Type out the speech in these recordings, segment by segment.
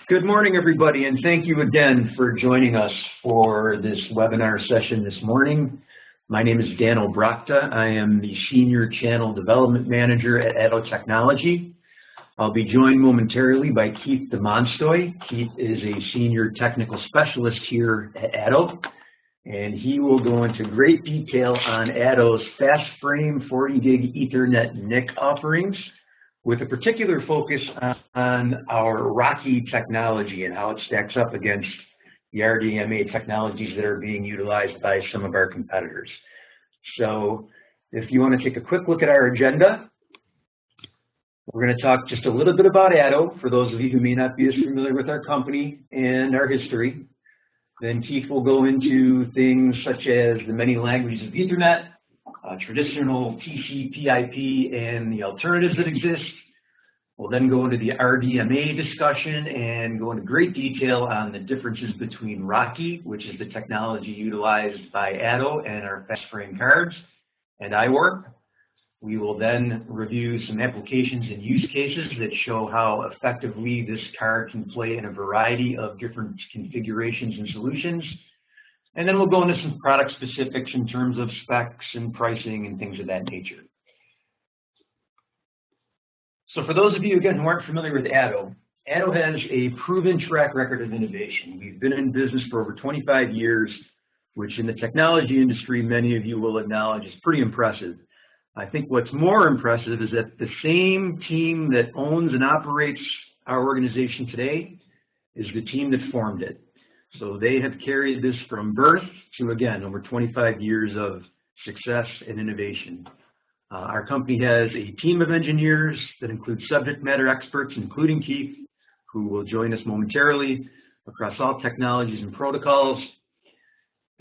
Good morning, everybody, and thank you again for joining us for this webinar session this morning. My name is Dan Obrochta. I am the Senior Channel Development Manager at ATTO Technology. I'll be joined momentarily by Keith DeMonstoy. Keith is a Senior Technical Specialist here at ATTO, and he will go into great detail on ATTO's FastFrame 40G Ethernet NIC offerings, with a particular focus on our ROCE technology and how it stacks up against the RDMA technologies that are being utilized by some of our competitors. So if you want to take a quick look at our agenda, we're going to talk just a little bit about ATTO for those of you who may not be as familiar with our company and our history. Then Keith will go into things such as the many languages of Ethernet, traditional TCP/IP and the alternatives that exist. We'll then go into the RDMA discussion and go into great detail on the differences between ROCE, which is the technology utilized by ATTO and our FastFrame cards, and iWARP. We will then review some applications and use cases that show how effectively this card can play in a variety of different configurations and solutions. And then we'll go into some product specifics in terms of specs and pricing and things of that nature. So for those of you, again, who aren't familiar with ATTO, ATTO has a proven track record of innovation. We've been in business for over 25 years, which in the technology industry, many of you will acknowledge is pretty impressive. I think what's more impressive is that the same team that owns and operates our organization today is the team that formed it. So they have carried this from birth to, again, over 25 years of success and innovation. Our company has a team of engineers that includes subject matter experts, including Keith, who will join us momentarily, across all technologies and protocols.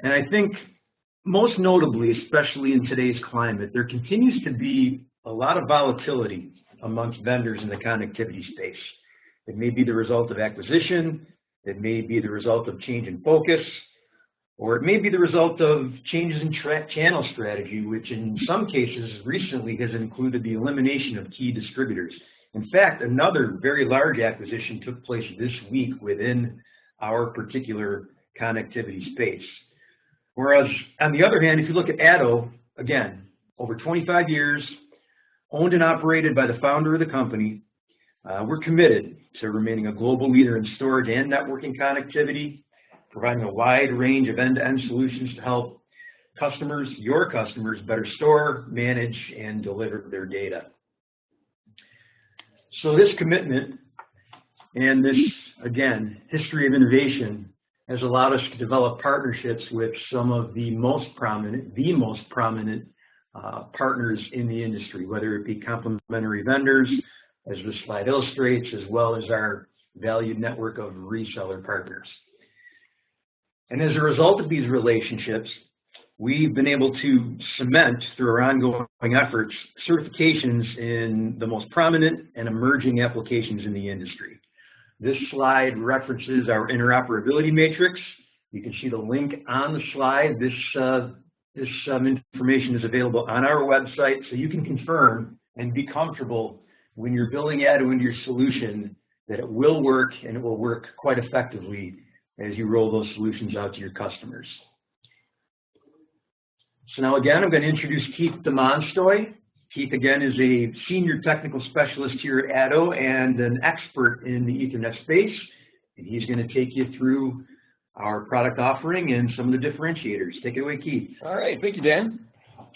And I think most notably, especially in today's climate, there continues to be a lot of volatility amongst vendors in the connectivity space. It may be the result of acquisition. It may be the result of change in focus, or it may be the result of changes in channel strategy, which in some cases recently has included the elimination of key distributors. In fact, another very large acquisition took place this week within our particular connectivity space. Whereas, on the other hand, if you look at ATTO, again, over 25 years, owned and operated by the founder of the company, we're committed to remaining a global leader in storage and networking connectivity, providing a wide range of end-to-end solutions to help customers, your customers, better store, manage, and deliver their data. So this commitment and this, again, history of innovation has allowed us to develop partnerships with some of the most prominent partners in the industry, whether it be complementary vendors, as this slide illustrates, as well as our valued network of reseller partners. And as a result of these relationships, we've been able to cement, through our ongoing efforts, certifications in the most prominent and emerging applications in the industry. This slide references our interoperability matrix. You can see the link on the slide. This information is available on our website, so you can confirm and be comfortable when you're building ATTO into your solution that it will work, and it will work quite effectively as you roll those solutions out to your customers. So now again, I'm going to introduce Keith DeMonstoy. Keith, again, is a Senior Technical Specialist here at ATTO and an expert in the Ethernet space, and he's going to take you through our product offering and some of the differentiators. Take it away, Keith. All right, thank you, Dan.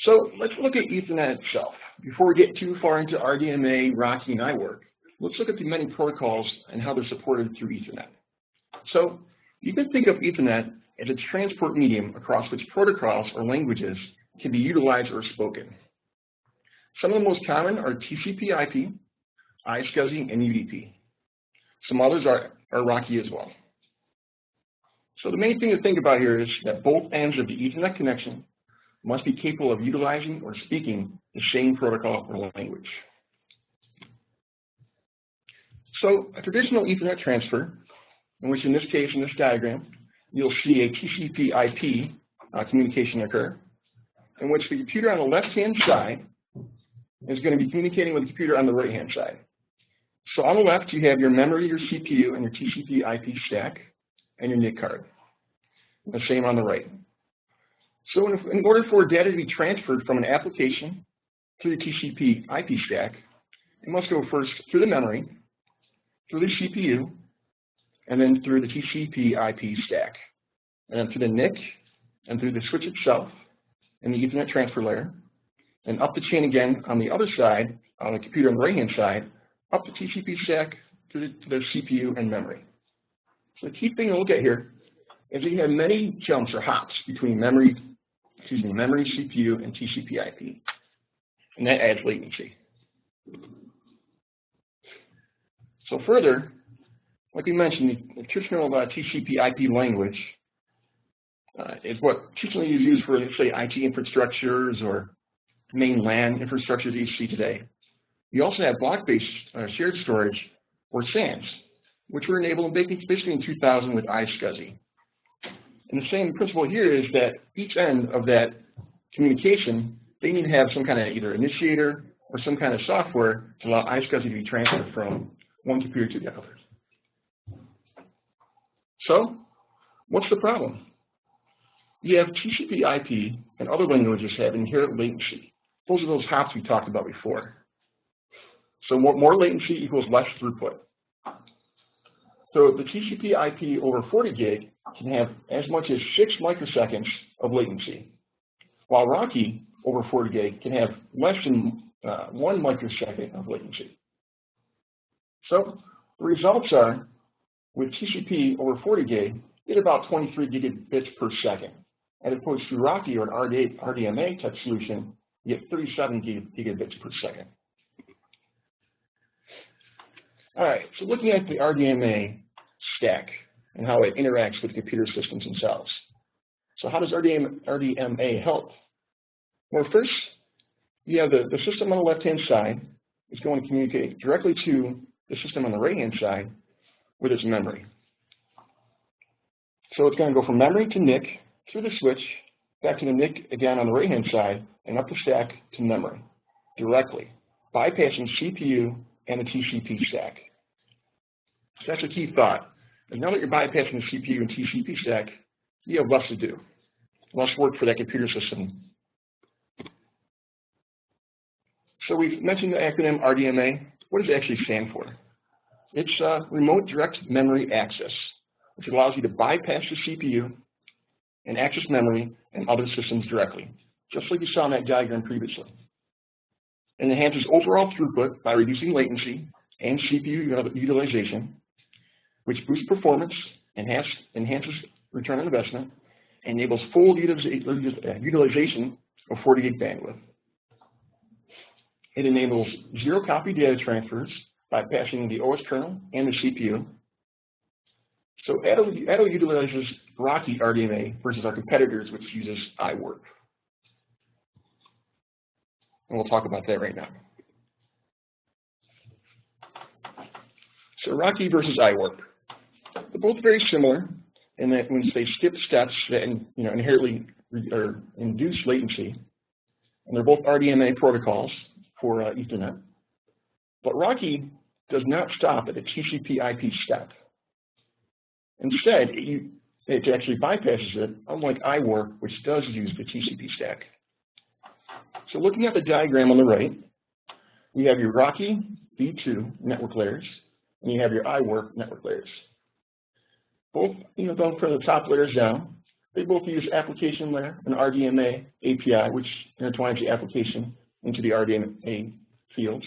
So let's look at Ethernet itself. Before we get too far into RDMA, ROCE, and iWARP, let's look at the many protocols and how they're supported through Ethernet. So you can think of Ethernet as a transport medium across which protocols or languages can be utilized or spoken. Some of the most common are TCP/IP, iSCSI, and UDP. Some others are ROCE as well. So the main thing to think about here is that both ends of the Ethernet connection must be capable of utilizing or speaking the same protocol or language. So a traditional Ethernet transfer, in which in this case, in this diagram, you'll see a TCP/IP communication occur, in which the computer on the left-hand side is going to be communicating with the computer on the right-hand side. So on the left, you have your memory, your CPU, and your TCP/IP stack, and your NIC card. The same on the right. So in order for data to be transferred from an application to the TCP/IP stack, it must go first through the memory, through the CPU, and then through the TCP/IP stack, and then through the NIC, and through the switch itself, and the Ethernet transfer layer, and up the chain again on the other side, on the computer on the right-hand side, up the TCP stack to the CPU and memory. So the key thing to look at here is that you have many jumps or hops between memory, CPU, and TCP/IP, and that adds latency. So further, like we mentioned, the traditional TCP/IP language is what traditionally is used for, let's say, IT infrastructures or main LAN infrastructures that you see today. You also have block-based shared storage, or SANs, which were enabled basically in 2000 with iSCSI. And the same principle here is that each end of that communication, they need to have some kind of either initiator or some kind of software to allow iSCSI to be transferred from one computer to the other. So, what's the problem? You have TCP/IP and other languages have inherent latency. Those are those hops we talked about before. So more latency equals less throughput. So the TCP/IP over 40 gig can have as much as 6 microseconds of latency, while ROCE over 40 gig can have less than 1 microsecond of latency. So the results are, with TCP over 40 gig, you get about 23 gigabits per second. As opposed to ROCE or an RDMA type solution, you get 37 gigabits per second. All right, so looking at the RDMA stack and how it interacts with computer systems themselves. So how does RDMA help? Well, first, you have the system on the left-hand side is going to communicate directly to the system on the right-hand side with its memory. So it's going to go from memory to NIC, through the switch, back to the NIC again on the right-hand side, and up the stack to memory, directly, bypassing CPU and the TCP stack. So that's a key thought. And now that you're bypassing the CPU and TCP stack, you have less to do, less work for that computer system. So we've mentioned the acronym RDMA. What does it actually stand for? It's Remote Direct Memory Access, which allows you to bypass the CPU and access memory and other systems directly, just like you saw in that diagram previously. It enhances overall throughput by reducing latency and CPU utilization, which boosts performance, enhances return on investment, and enables full utilization of 40 gig bandwidth. It enables zero-copy data transfers by passing the OS kernel and the CPU. So ATTO utilizes ROCE RDMA versus our competitors, which uses iWARP. And we'll talk about that right now. So ROCE versus iWARP. They're both very similar in that when they skip steps that inherently or induce latency, and they're both RDMA protocols for Ethernet. But ROCE does not stop at the TCP/IP step. Instead, it actually bypasses it, unlike iWARP, which does use the TCP stack. So looking at the diagram on the right, we have your ROCE V2 network layers, and you have your iWARP network layers. Both, going from the top layers down, they both use application layer and RDMA API, which intertwines the application into the RDMA fields.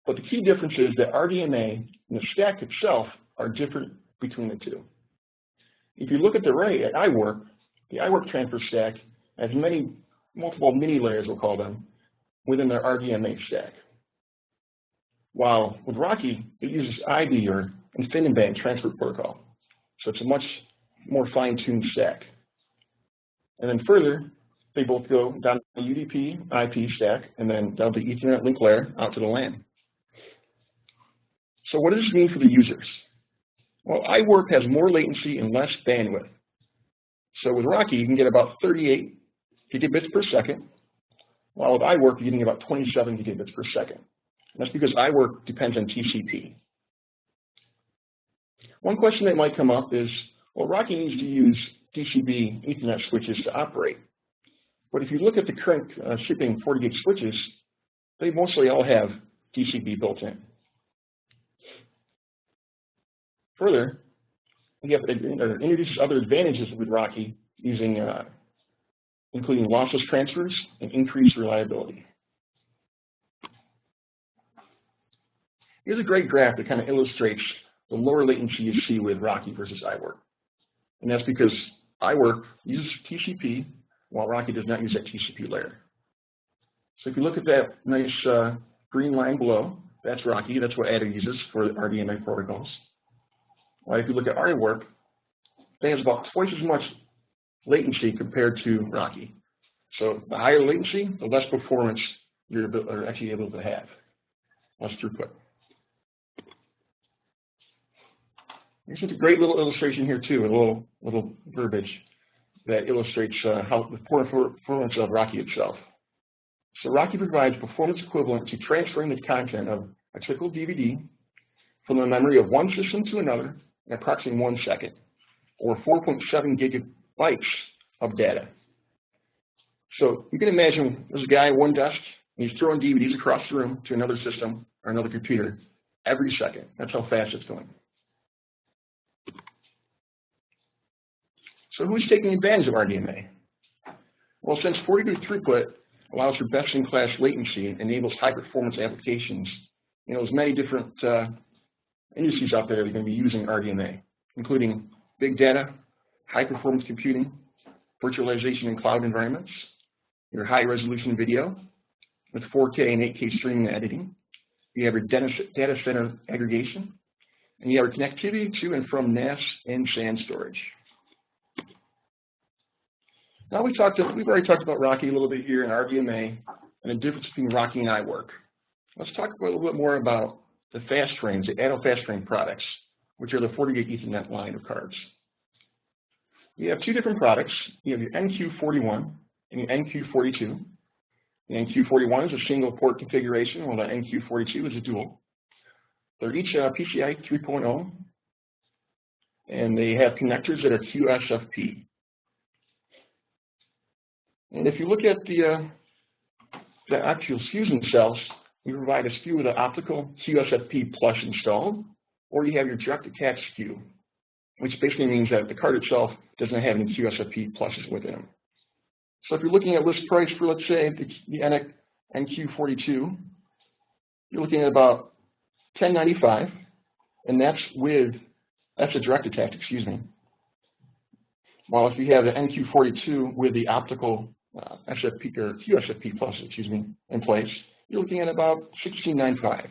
But the key difference is that RDMA and the stack itself are different between the two. If you look at the right at iWARP, the iWARP transfer stack has multiple mini layers, we'll call them, within their RDMA stack. While with ROCE, it uses IB or InfiniBand transfer protocol. So it's a much more fine-tuned stack. And then further, they both go down to the UDP IP stack and then down to the Ethernet link layer out to the LAN. So what does this mean for the users? Well, iWARP has more latency and less bandwidth. So with ROCE, you can get about 38 gigabits per second, while with iWARP, you're getting about 27 gigabits per second. That's because iWARP depends on TCP. One question that might come up is, well, ROCE needs to use TCP Ethernet switches to operate. But if you look at the current shipping 40 gig switches, they mostly all have TCP built in. Further, it introduces other advantages with ROCE using, including lossless transfers and increased reliability. Here's a great graph that kind of illustrates the lower latency you see with ROCE versus iWARP. And that's because iWARP uses TCP, while ROCE does not use that TCP layer. So if you look at that nice green line below, that's ROCE. That's what ATTO uses for RDMA protocols. While if you look at iWARP, it has about twice as much latency compared to ROCE. So the higher latency, the less performance you're actually able to have, less throughput. This is a great little illustration here too, a little verbiage that illustrates how the performance of ROCE itself. So ROCE provides performance equivalent to transferring the content of a typical DVD from the memory of one system to another in approximately 1 second, or 4.7 gigabytes of data. So you can imagine there's a guy at one desk, and he's throwing DVDs across the room to another system or another computer every second. That's how fast it's going. So who's taking advantage of RDMA? Well, since 40 gig throughput allows for best-in-class latency and enables high-performance applications, there's many different industries out there that are going to be using RDMA, including big data, high-performance computing, virtualization in cloud environments, your high-resolution video with 4K and 8K streaming and editing. You have your data center aggregation, and you have your connectivity to and from NAS and SAN storage. Now we've already talked about ROCE a little bit here in RDMA and the difference between ROCE and iWARP. Let's talk a little bit more about the FastFrames, the ATTO FastFrame products, which are the 40 gig Ethernet line of cards. You have two different products. You have your NQ41 and your NQ42. The NQ41 is a single port configuration, while the NQ42 is a dual. They're each PCI 3.0, and they have connectors that are QSFP. And if you look at the actual fusion cells, we provide a SKU with an optical QSFP plus installed, or you have your direct attach SKU, which basically means that the card itself doesn't have any QSFP pluses within them. So if you're looking at list price for, let's say, the NQ42, you're looking at about $10.95, and that's a direct attach, excuse me. While if you have the NQ42 with the optical SFP or QSFP plus, in place, you're looking at about $16.95.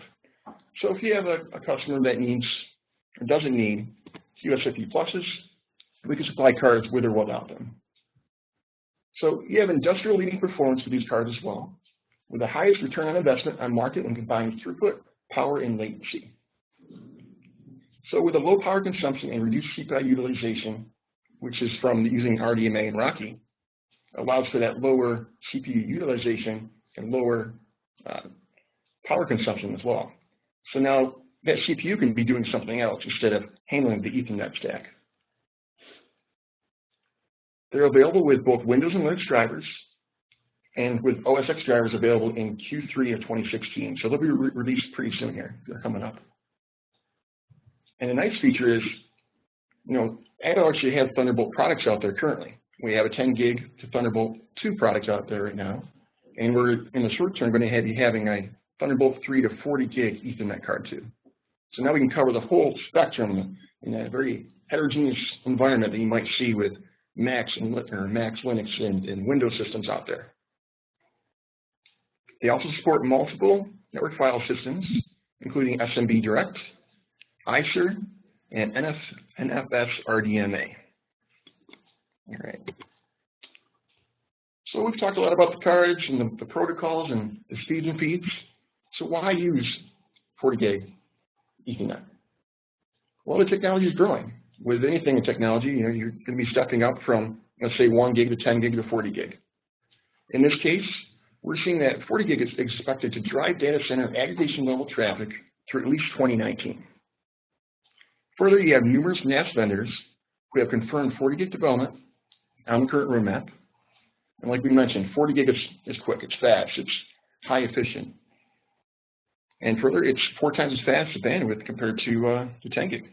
So if you have a customer that needs or doesn't need QSFP pluses, we can supply cards with or without them. So you have industrial leading performance for these cards as well, with the highest return on investment on market when combining throughput, power, and latency. So with a low power consumption and reduced CPU utilization, which is from using RDMA and ROCE, allows for that lower CPU utilization and lower power consumption as well. So now that CPU can be doing something else instead of handling the Ethernet stack. They're available with both Windows and Linux drivers, and with OS X drivers available in Q3 of 2016. So they'll be released pretty soon here. They're coming up. And a nice feature is, ATTO actually has Thunderbolt products out there currently. We have a 10 gig to Thunderbolt 2 product out there right now, and we're in the short term going to be having a Thunderbolt 3 to 40 gig Ethernet card too. So now we can cover the whole spectrum in a very heterogeneous environment that you might see with Mac Linux and Windows systems out there. They also support multiple network file systems, including SMB Direct, ISER, and NFS RDMA. All right. So we've talked a lot about the cards and the protocols and the speeds and feeds. So why use 40 gig Ethernet? Well, the technology is growing. With anything in technology, you're going to be stepping up from, let's say, 1 gig to 10 gig to 40 gig. In this case, we're seeing that 40 gig is expected to drive data center aggregation level traffic through at least 2019. Further, you have numerous NAS vendors who have confirmed 40 gig development on the current roadmap. And like we mentioned, 40 gig is quick, it's fast, it's high efficient. And further, it's 4 times as fast as bandwidth compared to 10 gig.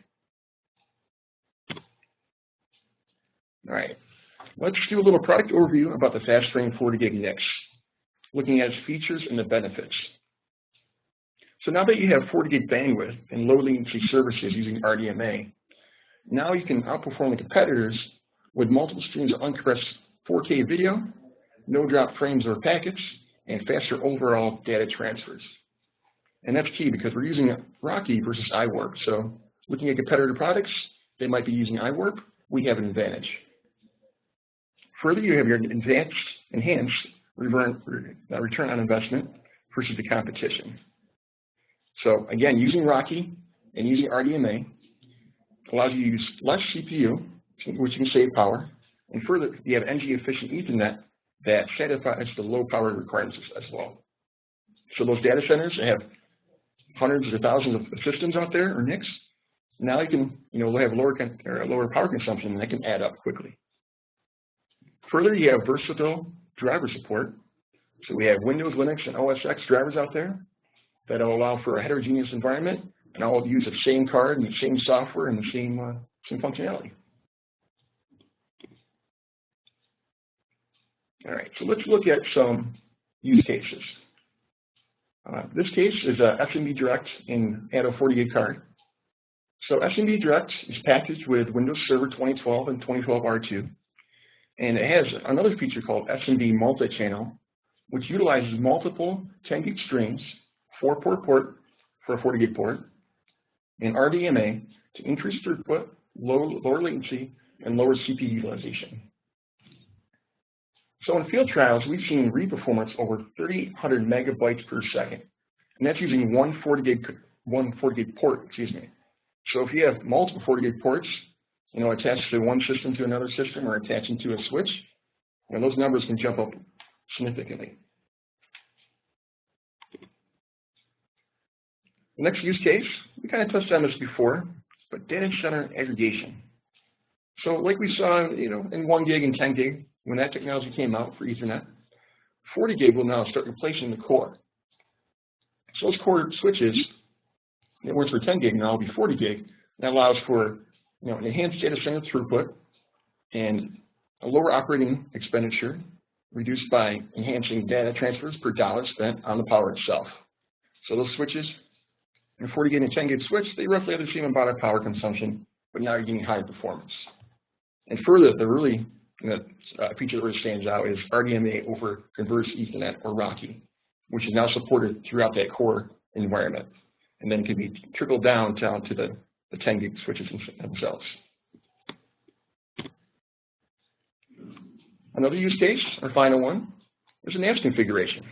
All right, let's do a little product overview about the FastFrame 40 gig NICs, looking at its features and the benefits. So now that you have 40 gig bandwidth and low latency services using RDMA, now you can outperform the competitors with multiple streams of uncompressed 4K video, no drop frames or packets, and faster overall data transfers. And that's key because we're using ROCE versus iWARP. So looking at competitor products, they might be using iWARP, we have an advantage. Further, you have your enhanced return on investment versus the competition. So again, using ROCE and using RDMA allows you to use less CPU, which can save power. And further, you have energy efficient Ethernet that satisfies the low power requirements as well. So those data centers have hundreds or thousands of systems out there or NICs. Now you can, have lower power consumption, and that can add up quickly. Further, you have versatile driver support. So we have Windows, Linux, and OS X drivers out there that will allow for a heterogeneous environment, and all use the same card and the same software and the same functionality. All right, so let's look at some use cases. This case is a SMB Direct and ATTO 40 gig card. So SMB Direct is packaged with Windows Server 2012 and 2012 R2. And it has another feature called SMB multi-channel, which utilizes multiple 10 gig streams, 4-port port for a 40 gig port, and RDMA to increase throughput, lower latency, and lower CPU utilization. So in field trials, we've seen read performance over 3,800 megabytes per second, and that's using one 40 gig port, excuse me. So if you have multiple 40 gig ports, attached to one system to another system or attaching to a switch, those numbers can jump up significantly. The next use case, we kind of touched on this before, but data center aggregation. So like we saw, in 1 gig and 10 gig, when that technology came out for Ethernet, 40 gig will now start replacing the core. So those core switches, it works for 10 gig now, will be 40 gig. That allows for an enhanced data center throughput and a lower operating expenditure reduced by enhancing data transfers per dollar spent on the power itself. So those switches, in 40 gig and 10 gig switch, they roughly have the same amount of power consumption, but now you're getting higher performance. And further, the really feature that really stands out is RDMA over Converged Ethernet or ROCE, which is now supported throughout that core environment, and then can be trickled down to the 10 gig switches themselves. Another use case, our final one, is a NAS configuration,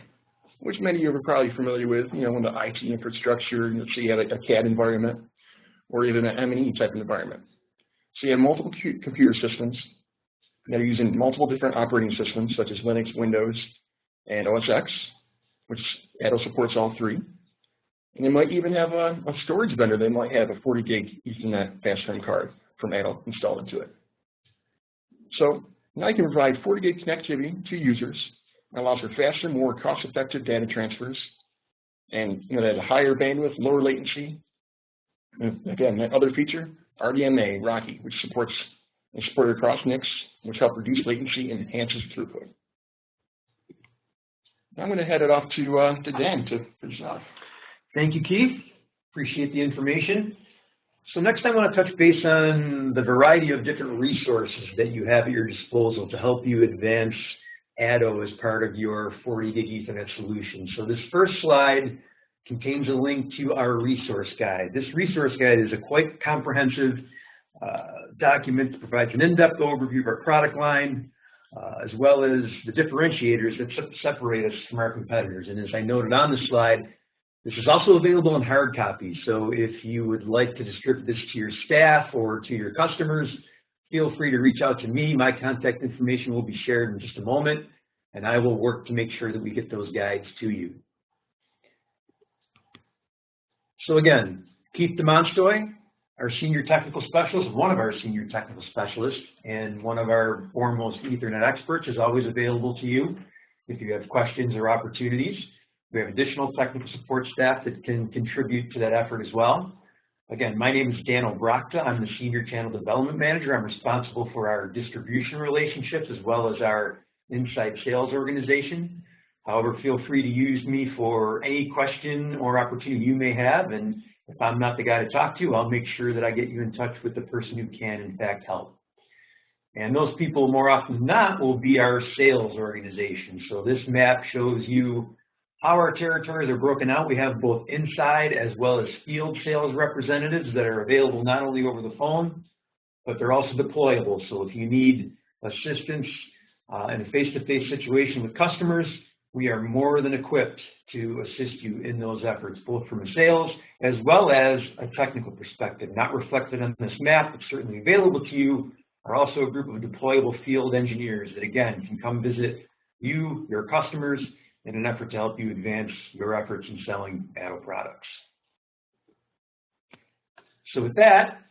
which many of you are probably familiar with, in the IT infrastructure, so you have a CAD environment, or even an M&E type of environment. So you have multiple computer systems that are using multiple different operating systems, such as Linux, Windows, and OS X, which ATTO supports all three. And they might even have a storage vendor. They might have a 40 gig Ethernet FastFrame card from ATTO installed into it. So now you can provide 40 gig connectivity to users. It allows for faster, more cost-effective data transfers, and that higher bandwidth, lower latency. And again, that other feature, RDMA, ROCE, which supports and supported across NICs, which help reduce latency and enhances throughput. Now I'm going to head it off to Dan to finish off. Thank you, Keith. Appreciate the information. So next I want to touch base on the variety of different resources that you have at your disposal to help you advance ATTO as part of your 40 gig Ethernet solution. So this first slide contains a link to our resource guide. This resource guide is a quite comprehensive document that provides an in-depth overview of our product line, as well as the differentiators that separate us from our competitors. And as I noted on the slide, this is also available in hard copies. So if you would like to distribute this to your staff or to your customers, feel free to reach out to me. My contact information will be shared in just a moment. and I will work to make sure that we get those guides to you. So again, Keith DeMonstoy, our senior technical specialist, one of our senior technical specialists, and one of our foremost Ethernet experts is always available to you if you have questions or opportunities. We have additional technical support staff that can contribute to that effort as well. Again, my name is Dan Obrochta. I'm the Senior Channel Development Manager. I'm responsible for our distribution relationships as well as our inside sales organization. However, feel free to use me for any question or opportunity you may have, and if I'm not the guy to talk to, I'll make sure that I get you in touch with the person who can, in fact, help. And those people, more often than not, will be our sales organization. So this map shows you how our territories are broken out. We have both inside as well as field sales representatives that are available not only over the phone, but they're also deployable. So if you need assistance in a face-to-face situation with customers, we are more than equipped to assist you in those efforts, both from a sales as well as a technical perspective. Not reflected on this map, but certainly available to you, are also a group of deployable field engineers that, again, can come visit you, your customers, in an effort to help you advance your efforts in selling ATTO products. So with that,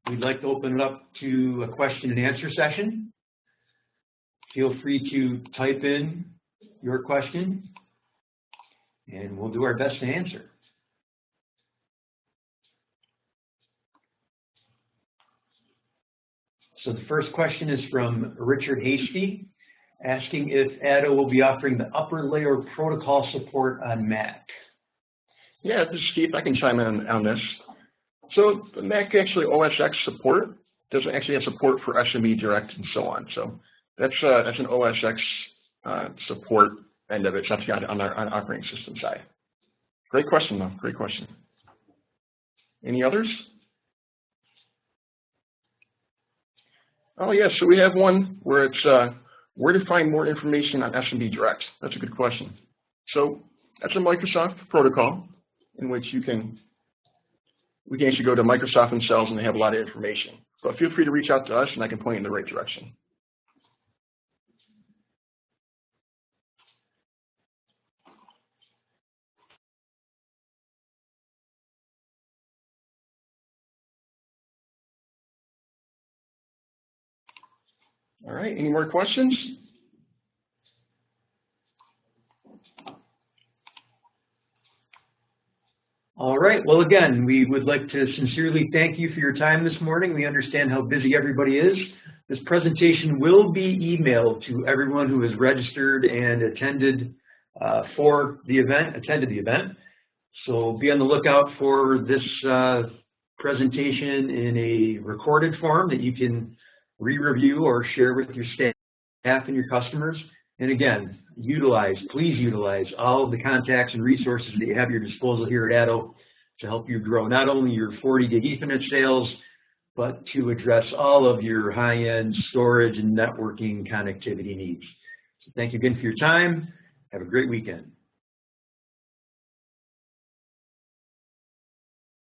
we'd like to open it up to a question and answer session. Feel free to type in your question, and we'll do our best to answer. So the first question is from Richard Hasty, asking if ATTO will be offering the upper layer protocol support on Mac. Yeah, this is Steve. I can chime in on this. So the Mac actually OS X support doesn't actually have support for SMB Direct and so on. So that's an OS X support end of it. So that's got it on our operating system side. Great question, though. Great question. Any others? Oh, yeah. So we have one where it's where to find more information on SMB Direct. That's a good question. So that's a Microsoft protocol in which we can actually go to Microsoft themselves, and they have a lot of information. But feel free to reach out to us, and I can point you in the right direction. All right, any more questions? All right, well, again, we would like to sincerely thank you for your time this morning. We understand how busy everybody is. This presentation will be emailed to everyone who has registered and attended the event. So be on the lookout for this presentation in a recorded form that you can re-review or share with your staff and your customers. And again, please utilize all of the contacts and resources that you have at your disposal here at ATTO to help you grow not only your 40 gig Ethernet sales, but to address all of your high-end storage and networking connectivity needs. So thank you again for your time. Have a great weekend.